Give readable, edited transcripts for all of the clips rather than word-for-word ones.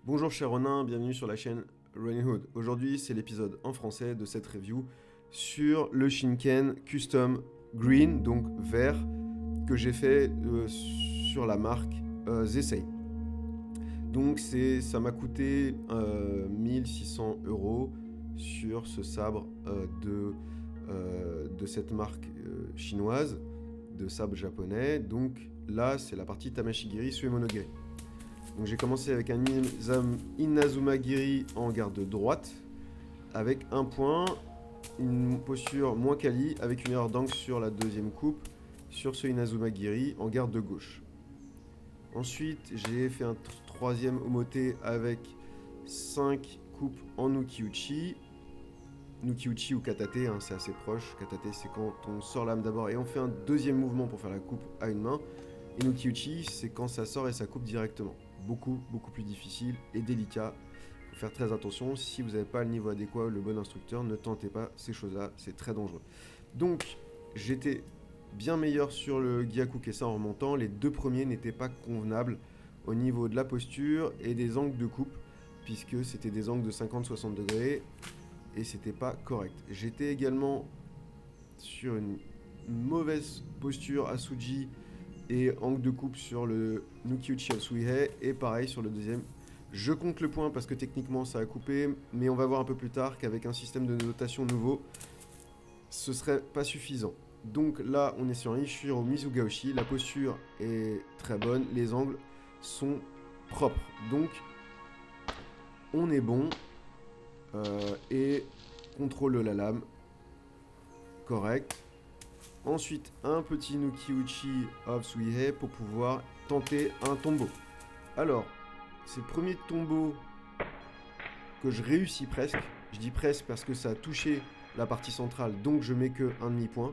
Bonjour cher Ronin, bienvenue sur la chaîne Running Hood. Aujourd'hui c'est l'épisode en français de cette review sur le Shinken Custom Green, donc vert, que j'ai fait sur la marque Zesei. Donc ça m'a coûté 1600 euros sur ce sabre de cette marque chinoise, de sabre japonais. Donc là c'est la partie Tamashigiri Suemonogiri. Donc j'ai commencé avec un Inazuma Giri en garde droite, avec un point, une posture moins quali, avec une erreur d'angle sur la deuxième coupe, sur ce Inazuma Giri en garde de gauche. Ensuite j'ai fait un troisième omote avec 5 coupes en Ukiuchi. Nukiuchi ou Katate, hein, c'est assez proche. Katate c'est quand on sort l'âme d'abord et on fait un deuxième mouvement pour faire la coupe à une main. Et Nukiuchi c'est quand ça sort et ça coupe directement. Beaucoup plus difficile et délicat. Il faut faire très attention. Si vous n'avez pas le niveau adéquat, le bon instructeur, ne tentez pas ces choses-là, c'est très dangereux. Donc, j'étais bien meilleur sur le Gyaku Kessa en remontant. Les deux premiers n'étaient pas convenables au niveau de la posture et des angles de coupe, puisque c'était des angles de 50-60 degrés et c'était pas correct. J'étais également sur une mauvaise posture à Suji et angle de coupe sur le Nukiuchi Otsuihei, et pareil sur le deuxième. Je compte le point parce que techniquement ça a coupé, mais on va voir un peu plus tard qu'avec un système de notation nouveau, ce serait pas suffisant. Donc là on est sur un Ishiro Mizugaoshi, la posture est très bonne, les angles sont propres. Donc on est bon, et contrôle de la lame, correct. Ensuite, un petit Nukiuchi of Suihei pour pouvoir tenter un tombeau. Alors, c'est le premier tombeau que je réussis presque. Je dis presque parce que ça a touché la partie centrale, donc je mets que un demi-point.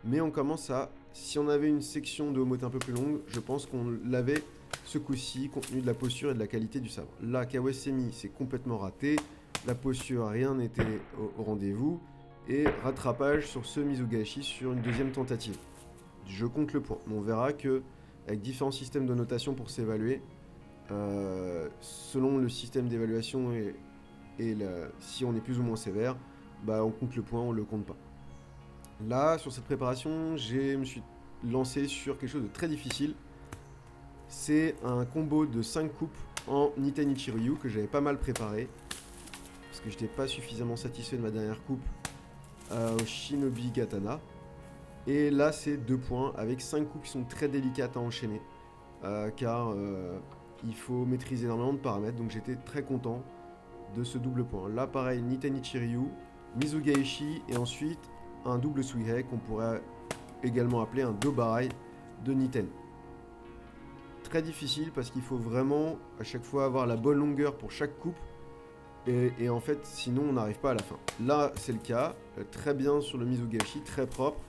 Mais on commence à... Si on avait une section de omote un peu plus longue, je pense qu'on l'avait ce coup-ci, compte tenu de la posture et de la qualité du sabre. Là, Kawasemi, c'est complètement raté. La posture, rien n'était au rendez-vous. Et rattrapage sur ce Mizugashi sur une deuxième tentative. Je compte le point. On verra que avec différents systèmes de notation pour s'évaluer, selon le système d'évaluation si on est plus ou moins sévère, bah on compte le point, on le compte pas. Là, sur cette préparation, je me suis lancé sur quelque chose de très difficile. C'est un combo de 5 coupes en Nitenichi Ryu que j'avais pas mal préparé, parce que j'étais pas suffisamment satisfait de ma dernière coupe au Shinobi Katana. Et là c'est 2 points avec 5 coups qui sont très délicates à enchaîner, car il faut maîtriser énormément de paramètres, donc j'étais très content de ce double point. Là pareil, Nitenichi Ryu, Mizugaishi et ensuite un double Suihei qu'on pourrait également appeler un Dobarai de Niten. Très difficile parce qu'il faut vraiment à chaque fois avoir la bonne longueur pour chaque coupe. Et en fait, sinon, on n'arrive pas à la fin. Là, c'est le cas. Très bien sur le Mizugashi, très propre.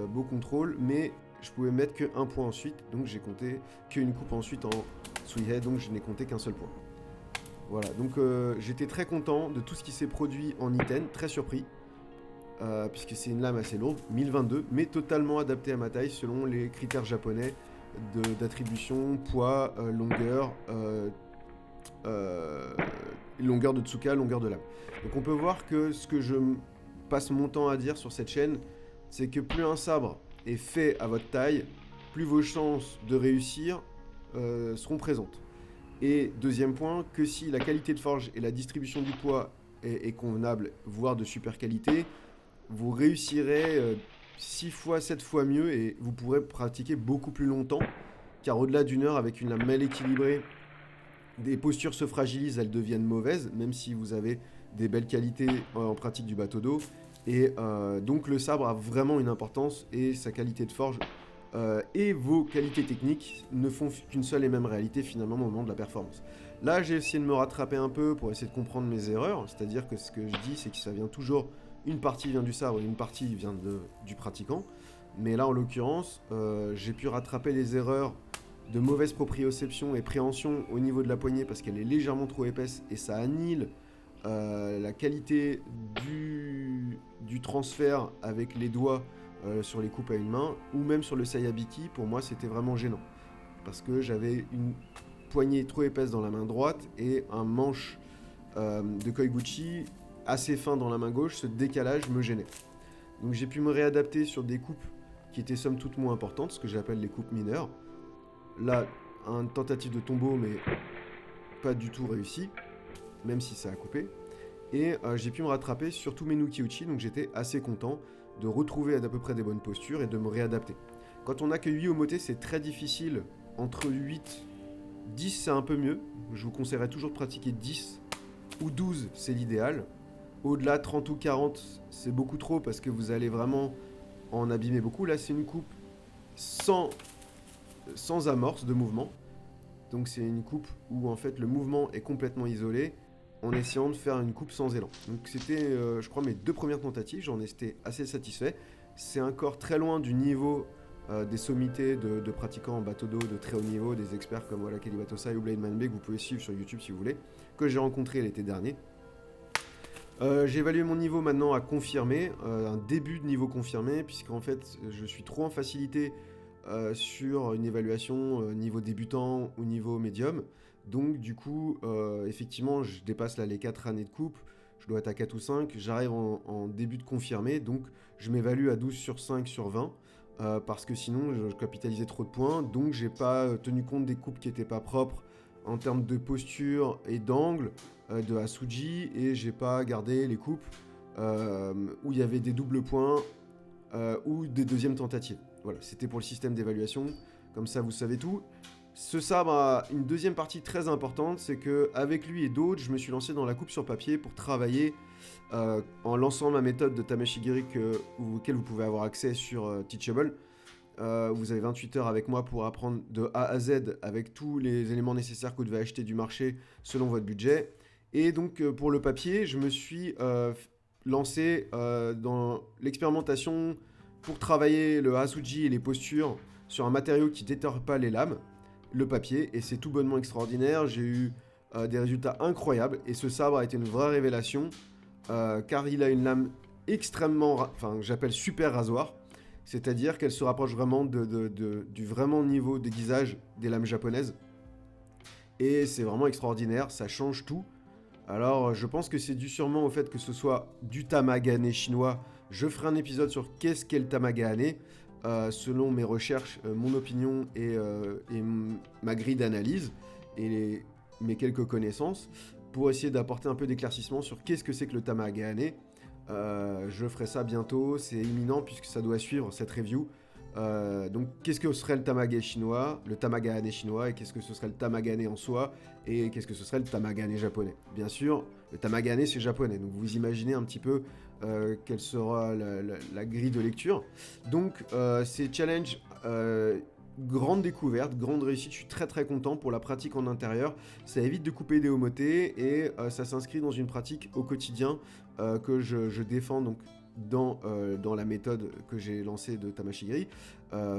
Beau contrôle, mais je pouvais mettre que un point ensuite. Donc, j'ai compté qu'une coupe ensuite en Suihei. Donc, je n'ai compté qu'un seul point. Voilà. Donc, j'étais très content de tout ce qui s'est produit en Niten. Très surpris. Puisque c'est une lame assez lourde, 1022, mais totalement adaptée à ma taille selon les critères japonais d'attribution, poids, longueur. Longueur de Tsuka, longueur de lame. Donc on peut voir que ce que je passe mon temps à dire sur cette chaîne, c'est que plus un sabre est fait à votre taille, plus vos chances de réussir seront présentes. Et deuxième point, que si la qualité de forge et la distribution du poids est convenable, voire de super qualité, vous réussirez 6 fois, 7 fois mieux et vous pourrez pratiquer beaucoup plus longtemps, car au-delà d'une heure avec une lame mal équilibrée, des postures se fragilisent, elles deviennent mauvaises, même si vous avez des belles qualités en pratique du bateau d'eau. Et donc le sabre a vraiment une importance, et sa qualité de forge et vos qualités techniques ne font qu'une seule et même réalité finalement au moment de la performance. Là j'ai essayé de me rattraper un peu pour essayer de comprendre mes erreurs, c'est-à-dire que ce que je dis c'est que ça vient toujours, une partie vient du sabre et une partie vient du pratiquant. Mais là en l'occurrence, j'ai pu rattraper les erreurs de mauvaise proprioception et préhension au niveau de la poignée parce qu'elle est légèrement trop épaisse et ça annule la qualité du transfert avec les doigts sur les coupes à une main, ou même sur le Sayabiki. Pour moi c'était vraiment gênant parce que j'avais une poignée trop épaisse dans la main droite et un manche de Koiguchi assez fin dans la main gauche. Ce décalage me gênait. Donc j'ai pu me réadapter sur des coupes qui étaient somme toute moins importantes, ce que j'appelle les coupes mineures. Là, une tentative de tombeau, mais pas du tout réussi, même si ça a coupé. Et j'ai pu me rattraper sur tous mes Nuki-Uchi, donc j'étais assez content de retrouver à peu près des bonnes postures et de me réadapter. Quand on n'a que 8 Omote, c'est très difficile. Entre 8, 10 c'est un peu mieux. Je vous conseillerais toujours de pratiquer 10 ou 12, c'est l'idéal. Au-delà, 30 ou 40, c'est beaucoup trop parce que vous allez vraiment en abîmer beaucoup. Là, c'est une coupe sans amorce de mouvement. Donc c'est une coupe où en fait le mouvement est complètement isolé en essayant de faire une coupe sans élan. Donc c'était, je crois, mes 2 premières tentatives. J'en étais assez satisfait. C'est encore très loin du niveau des sommités de pratiquants en bateau d'eau de très haut niveau, des experts comme voilà, Kelly Batosai ou Blade Manbe que vous pouvez suivre sur YouTube si vous voulez, que j'ai rencontré l'été dernier. J'ai évalué mon niveau maintenant à confirmer, un début de niveau confirmé, puisqu'en fait je suis trop en facilité sur une évaluation niveau débutant ou niveau médium. Donc du coup, effectivement, je dépasse là les 4 années de coupe, je dois être à 4 ou 5, j'arrive en début de confirmé, donc je m'évalue à 12 sur 5 sur 20, parce que sinon je capitalisais trop de points, donc j'ai pas tenu compte des coupes qui n'étaient pas propres en termes de posture et d'angle, de Asuji, et j'ai pas gardé les coupes où il y avait des doubles points ou des deuxièmes tentatives. Voilà, c'était pour le système d'évaluation, comme ça vous savez tout. Ce sabre a une deuxième partie très importante, c'est que avec lui et d'autres, je me suis lancé dans la coupe sur papier pour travailler en lançant ma méthode de Tamashigiri auquel vous pouvez avoir accès sur Teachable. Vous avez 28 heures avec moi pour apprendre de A à Z avec tous les éléments nécessaires que vous devez acheter du marché selon votre budget. Et donc pour le papier, je me suis lancé dans l'expérimentation pour travailler le Asuji et les postures sur un matériau qui ne détériore pas les lames, le papier, et c'est tout bonnement extraordinaire. J'ai eu des résultats incroyables et ce sabre a été une vraie révélation car il a une lame extrêmement, j'appelle super rasoir, c'est-à-dire qu'elle se rapproche vraiment du vraiment niveau d'aiguisage des lames japonaises et c'est vraiment extraordinaire, ça change tout. Alors je pense que c'est dû sûrement au fait que ce soit du tamagane chinois. Je ferai un épisode sur qu'est-ce qu'est le tamagane, selon mes recherches, mon opinion et ma grille d'analyse et mes quelques connaissances, pour essayer d'apporter un peu d'éclaircissement sur qu'est-ce que c'est que le tamagane. Je ferai ça bientôt, c'est imminent puisque ça doit suivre cette review. Donc qu'est-ce que serait le tamagane chinois, et qu'est-ce que ce serait le tamagane en soi, et qu'est-ce que ce serait le tamagane japonais. Bien sûr, le tamagane c'est japonais, donc vous imaginez un petit peu quelle sera la grille de lecture. Donc c'est challenge, grande découverte, grande réussite, je suis très très content pour la pratique en intérieur. Ça évite de couper des omotés et ça s'inscrit dans une pratique au quotidien que je défends donc dans la méthode que j'ai lancée de Tamashigiri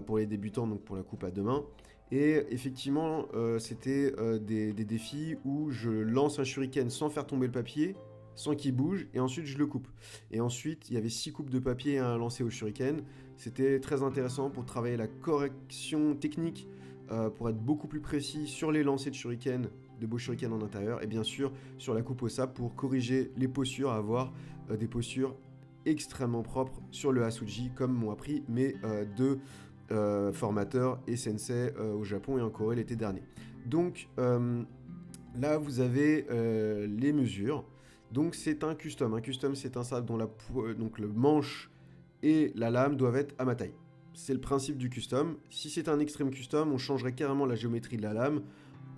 pour les débutants, donc pour la coupe à 2 mains. Et effectivement, c'était des défis où je lance un shuriken sans faire tomber le papier, sans qu'il bouge, et ensuite je le coupe. Et ensuite, il y avait 6 coupes de papier à lancer au shuriken. C'était très intéressant pour travailler la correction technique, pour être beaucoup plus précis sur les lancers de shuriken, de beaux shurikens en intérieur, et bien sûr sur la coupe au sabre pour corriger les postures, avoir des postures extrêmement propres sur le Asuji, comme m'ont appris mes 2 formateurs et sensei au Japon et en Corée l'été dernier. Donc là vous avez les mesures. Donc c'est un custom. Un custom c'est un sabre dont donc le manche et la lame doivent être à ma taille. C'est le principe du custom. Si c'est un extreme custom, on changerait carrément la géométrie de la lame.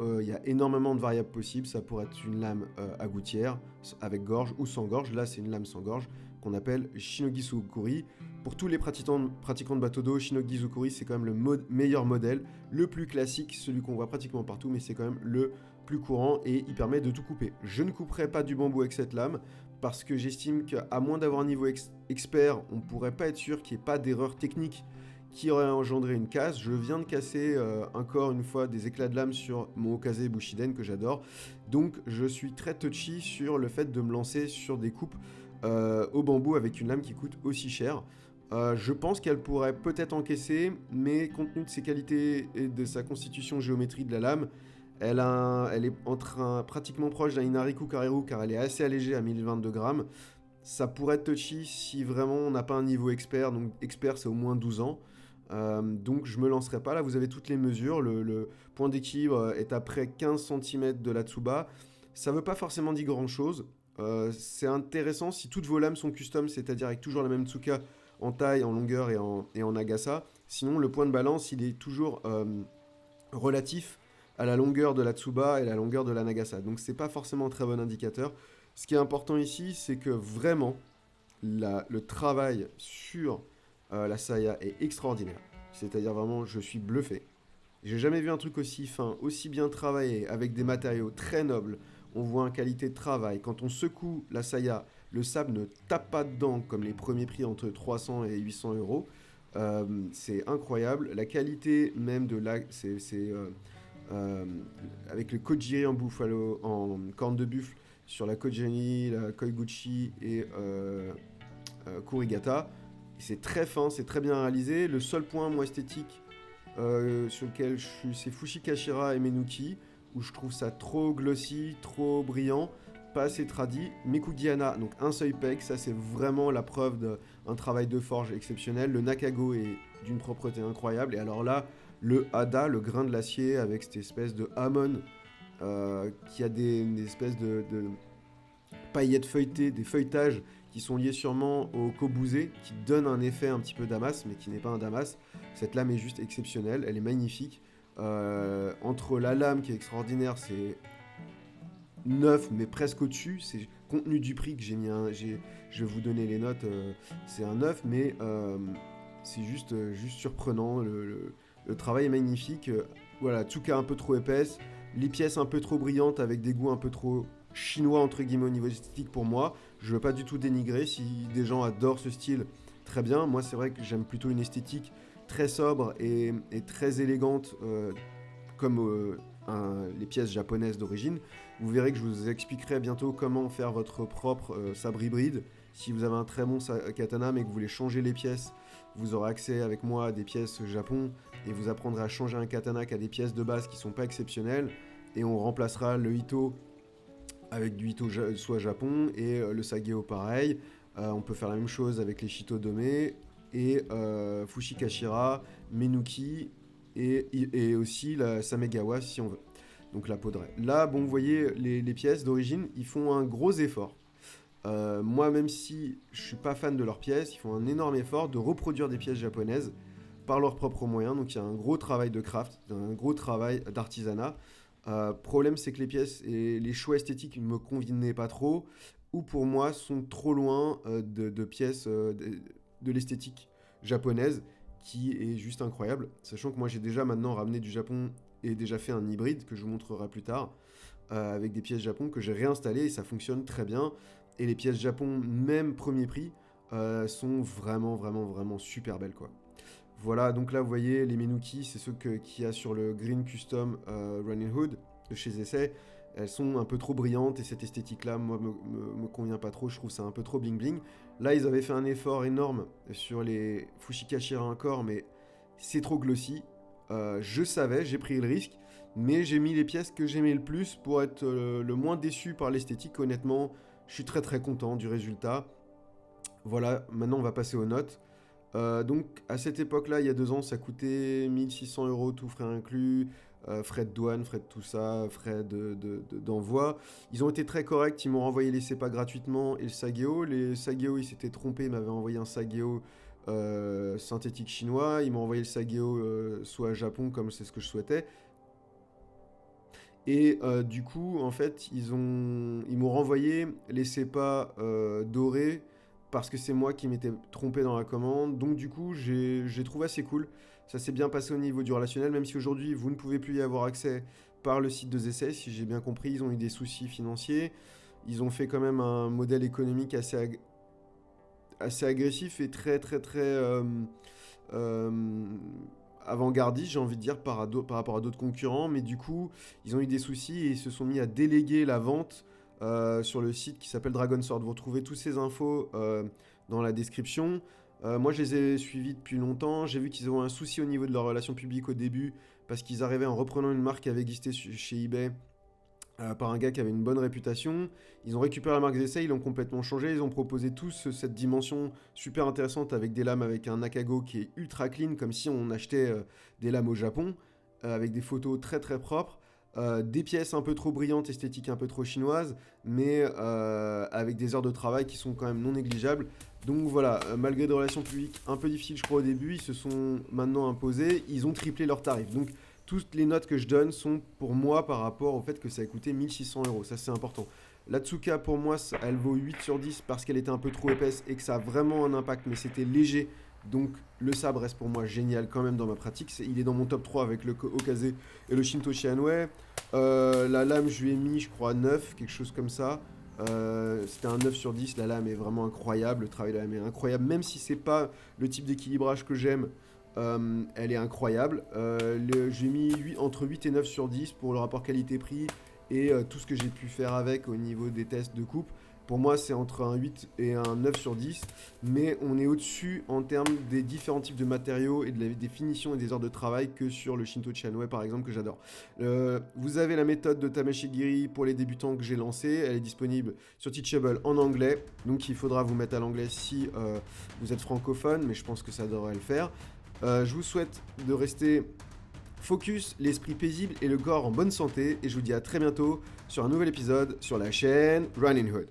Il y a énormément de variables possibles. Ça pourrait être une lame à gouttière avec gorge ou sans gorge. Là c'est une lame sans gorge qu'on appelle Shinogi Sukuri. Pour tous les pratiquants de bateau d'eau, Shinogi Sukuri c'est quand même le meilleur modèle, le plus classique, celui qu'on voit pratiquement partout, mais c'est quand même le plus courant et il permet de tout couper. Je ne couperai pas du bambou avec cette lame parce que j'estime qu'à moins d'avoir un niveau expert, on ne pourrait pas être sûr qu'il n'y ait pas d'erreur technique qui aurait engendré une casse. Je viens de casser encore une fois des éclats de lame sur mon Okaze Bushiden que j'adore. Donc je suis très touchy sur le fait de me lancer sur des coupes au bambou avec une lame qui coûte aussi cher. Je pense qu'elle pourrait peut-être encaisser, mais compte tenu de ses qualités et de sa constitution géométrique de la lame, Elle est pratiquement proche d'un Inariku Kareru car elle est assez allégée à 1022 grammes. Ça pourrait être touchy si vraiment on n'a pas un niveau expert. Donc expert c'est au moins 12 ans. Donc je me lancerai pas. Là vous avez toutes les mesures. Le point d'équilibre est à près 15 cm de la Tsuba. Ça veut pas forcément dire grand chose. C'est intéressant si toutes vos lames sont custom, c'est-à-dire avec toujours la même Tsuka en taille, en longueur et en agasa. Sinon le point de balance il est toujours relatif à la longueur de la Tsuba et la longueur de la Nagasa. Donc c'est pas forcément un très bon indicateur. Ce qui est important ici, c'est que vraiment le travail sur la Saya est extraordinaire. C'est-à-dire vraiment, je suis bluffé. J'ai jamais vu un truc aussi fin, aussi bien travaillé, avec des matériaux très nobles. On voit une qualité de travail. Quand on secoue la Saya, le sable ne tape pas dedans comme les premiers prix entre 300 et 800 euros. C'est incroyable. La qualité même de la... euh, avec le Kojiri en buffalo, en corne de buffle, sur la Kojiri, la Koiguchi et Kurigata. C'est très fin, c'est très bien réalisé. Le seul point, moi, esthétique, sur lequel je suis, c'est Fushikashira et Menuki, où je trouve ça trop glossy, trop brillant, pas assez tradi. Mekugiana, donc un seuil peg, ça c'est vraiment la preuve d'un travail de forge exceptionnel. Le Nakago est d'une propreté incroyable. Et alors là, le Hada, le grain de l'acier, avec cette espèce de hamon qui a des espèces de paillettes feuilletées, des feuilletages qui sont liés sûrement au Kobuse, qui donne un effet un petit peu damas, mais qui n'est pas un damas. Cette lame est juste exceptionnelle, elle est magnifique. Entre la lame qui est extraordinaire, c'est 9 mais presque au-dessus. C'est contenu du prix que j'ai mis je vais vous donner les notes. C'est un 9 mais c'est juste surprenant. Le travail est magnifique. Voilà, Tsuka un peu trop épaisse, les pièces un peu trop brillantes avec des goûts un peu trop chinois entre guillemets au niveau esthétique pour moi. Je veux pas du tout dénigrer. Si des gens adorent ce style, très bien. Moi c'est vrai que j'aime plutôt une esthétique très sobre et très élégante comme les pièces japonaises d'origine. Vous verrez que je vous expliquerai bientôt comment faire votre propre sabre hybride. Si vous avez un très bon katana mais que vous voulez changer les pièces, vous aurez accès avec moi à des pièces Japon et vous apprendrez à changer un katana qui a des pièces de base qui sont pas exceptionnelles et on remplacera le Ito avec du Ito soit Japon et le Sageo pareil. On peut faire la même chose avec les Shitodome et Fushikashira, Menuki et aussi la Samegawa si on veut. Donc la poudre. Là, bon, vous voyez, les pièces d'origine, ils font un gros effort. Moi, même si je suis pas fan de leurs pièces, ils font un énorme effort de reproduire des pièces japonaises par leurs propres moyens. Donc il y a un gros travail de craft, un gros travail d'artisanat. Problème, c'est que les pièces et les choix esthétiques ne me convenaient pas trop, ou pour moi sont trop loin de pièces de l'esthétique japonaise, qui est juste incroyable. Sachant que moi j'ai déjà maintenant ramené du Japon et déjà fait un hybride que je vous montrerai plus tard, avec des pièces Japon que j'ai réinstallées et ça fonctionne très bien. Et les pièces Japon, même premier prix, sont vraiment, vraiment, vraiment super belles quoi. Voilà, donc là vous voyez les Menuki, c'est ceux qu'il y a sur le Green Custom Running Hood de chez Essay. Elles sont un peu trop brillantes et cette esthétique-là, moi, me convient pas trop. Je trouve ça un peu trop bling bling. Là, ils avaient fait un effort énorme sur les Fushikashira encore, mais c'est trop glossy. Je savais, j'ai pris le risque, mais j'ai mis les pièces que j'aimais le plus pour être le moins déçu par l'esthétique. Honnêtement, je suis très très content du résultat. Voilà, maintenant on va passer aux notes. Donc à cette époque-là, il y a 2 ans, ça coûtait 1600 euros, tout frais inclus, frais de douane, frais de tout ça, frais d'envoi. Ils ont été très corrects, ils m'ont renvoyé les CEPA gratuitement et le Sageo. Les Sageo, ils s'étaient trompés, ils m'avaient envoyé un Sageo synthétique chinois. Ils m'ont envoyé le Sageo soit Japon, comme c'est ce que je souhaitais. Et du coup, en fait, ils m'ont renvoyé les CEPA dorés parce que c'est moi qui m'étais trompé dans la commande. Donc du coup, j'ai trouvé assez cool. Ça s'est bien passé au niveau du relationnel, même si aujourd'hui, vous ne pouvez plus y avoir accès par le site de Zessay. Si j'ai bien compris, ils ont eu des soucis financiers. Ils ont fait quand même un modèle économique assez agressif et très, très, très euh, avant-gardiste, j'ai envie de dire, par rapport à d'autres concurrents. Mais du coup, ils ont eu des soucis et ils se sont mis à déléguer la vente sur le site qui s'appelle Dragon Sword. Vous retrouvez toutes ces infos dans la description. Moi, je les ai suivis depuis longtemps. J'ai vu qu'ils ont un souci au niveau de leur relation publique au début parce qu'ils arrivaient en reprenant une marque qui avait existé chez eBay par un gars qui avait une bonne réputation. Ils ont récupéré la marque des essais, ils l'ont complètement changé. Ils ont proposé tous cette dimension super intéressante avec des lames avec un Nakago qui est ultra clean, comme si on achetait des lames au Japon, avec des photos très très propres. Des pièces un peu trop brillantes, esthétiques un peu trop chinoises, mais avec des heures de travail qui sont quand même non négligeables. Donc voilà, malgré des relations publiques un peu difficiles, je crois, au début, ils se sont maintenant imposés, ils ont triplé leurs tarifs. Donc toutes les notes que je donne sont pour moi par rapport au fait que ça a coûté 1600 euros, ça c'est important. La Tsuka pour moi, elle vaut 8 sur 10 parce qu'elle était un peu trop épaisse et que ça a vraiment un impact, mais c'était léger. Donc le sabre reste pour moi génial quand même dans ma pratique. Il est dans mon top 3 avec le Okaze et le Shintoshi Hanwei. La lame, je lui ai mis, je crois, 9, quelque chose comme ça. C'était un 9 sur 10. La lame est vraiment incroyable. Le travail de la lame est incroyable. Même si c'est pas le type d'équilibrage que j'aime, elle est incroyable. Je lui ai mis entre 8 et 9 sur 10 pour le rapport qualité-prix et tout ce que j'ai pu faire avec au niveau des tests de coupe. Pour moi, c'est entre un 8 et un 9 sur 10, mais on est au-dessus en termes des différents types de matériaux et des finitions et des heures de travail que sur le Shintochi Hanwei, par exemple, que j'adore. Vous avez la méthode de Tamashigiri pour les débutants que j'ai lancée. Elle est disponible sur Teachable en anglais, donc il faudra vous mettre à l'anglais si vous êtes francophone, mais je pense que ça devrait le faire. Je vous souhaite de rester focus, l'esprit paisible et le corps en bonne santé, et je vous dis à très bientôt sur un nouvel épisode sur la chaîne Running Hood.